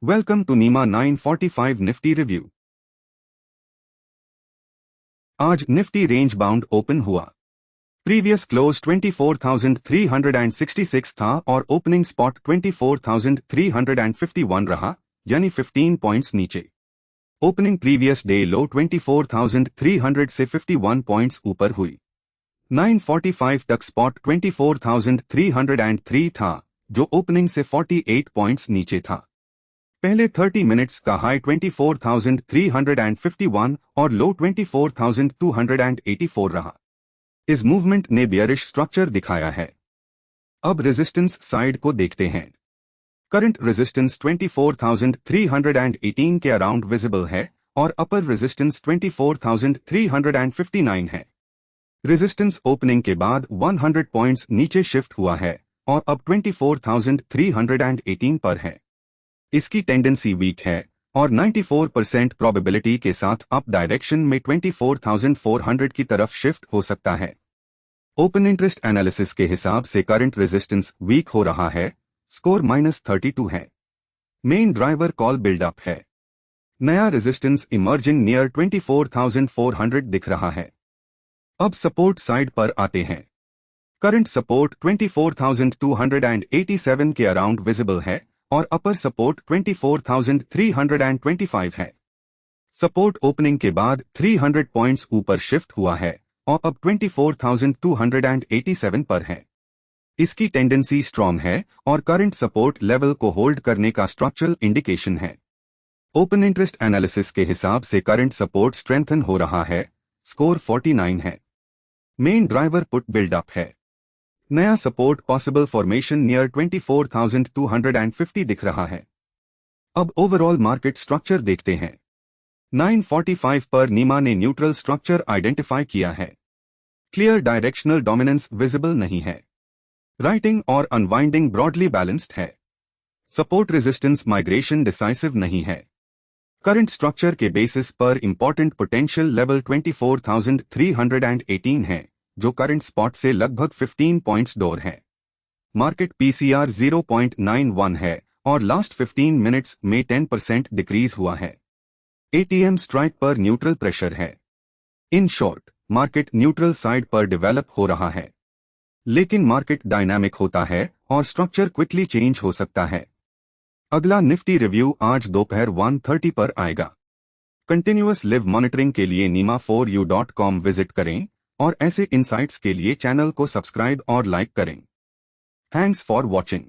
Welcome to नीमा 945 Nifty review. आज Nifty range bound open हुआ। प्रीवियस क्लोज 24,366 था और ओपनिंग स्पॉट 24,351 रहा, यानी 15 पॉइंट्स नीचे। ओपनिंग प्रीवियस डे लो 24,300 से 51 पॉइंट्स ऊपर हुई। 9:45 तक स्पॉट 24,303 था, जो ओपनिंग से 48 पॉइंट्स नीचे था। पहले 30 मिनट्स का हाई 24,351 और लो 24,284 रहा। इस मूवमेंट ने बियरिश स्ट्रक्चर दिखाया है। अब रेजिस्टेंस साइड को देखते हैं। करंट रेजिस्टेंस 24,318 के अराउंड विजिबल है और अपर रेजिस्टेंस 24,359 है। रेजिस्टेंस ओपनिंग के बाद 100 पॉइंट्स नीचे शिफ्ट हुआ है और अब 24,318 पर है। इसकी टेंडेंसी वीक है और 94% प्रोबेबिलिटी के साथ अप डायरेक्शन में 24,400 की तरफ शिफ्ट हो सकता है। ओपन इंटरेस्ट एनालिसिस के हिसाब से करंट रेजिस्टेंस वीक हो रहा है, स्कोर -32 है। मेन ड्राइवर कॉल बिल्डअप है। नया रेजिस्टेंस इमर्जिंग नियर 24,400 दिख रहा है। अब सपोर्ट साइड पर आते हैं। करंट सपोर्ट 24,287 के अराउंड विजिबल है और अपर सपोर्ट 24,325 है। सपोर्ट ओपनिंग के बाद 300 पॉइंट्स ऊपर शिफ्ट हुआ है और अब 24,287 पर है। इसकी टेंडेंसी स्ट्रॉन्ग है और करंट सपोर्ट लेवल को होल्ड करने का स्ट्रक्चरल इंडिकेशन है। ओपन इंटरेस्ट एनालिसिस के हिसाब से करंट सपोर्ट स्ट्रेंथन हो रहा है, स्कोर 49 है। मेन ड्राइवर पुट बिल्डअप है। नया सपोर्ट पॉसिबल फॉर्मेशन नियर 24,250 दिख रहा है। अब ओवरऑल मार्केट स्ट्रक्चर देखते हैं। 9:45 पर नीमा ने न्यूट्रल स्ट्रक्चर आइडेंटिफाई किया है। क्लियर डायरेक्शनल डोमिनेंस विजिबल नहीं है। राइटिंग और अनवाइंडिंग ब्रॉडली बैलेंस्ड है। सपोर्ट रेजिस्टेंस माइग्रेशन डिसाइसिव नहीं है। करंट स्ट्रक्चर के बेसिस पर इंपॉर्टेंट पोटेंशियल लेवल 24,318 है, जो करंट स्पॉट से लगभग 15 पॉइंट्स दूर है। मार्केट पीसीआर 0.91 है और लास्ट 15 मिनट्स में 10% डिक्रीज हुआ है। एटीएम स्ट्राइक पर न्यूट्रल प्रेशर है। In short, market neutral side पर डेवलप हो रहा है। लेकिन मार्केट डायनामिक होता है और स्ट्रक्चर क्विकली चेंज हो सकता है। अगला निफ्टी रिव्यू आज दोपहर 1:30 पर आएगा। कंटिन्यूअस लिव मॉनिटरिंग के लिए nima4u.com विजिट करें और ऐसे इंसाइट्स के लिए चैनल को सब्सक्राइब और लाइक करें। Thanks for watching.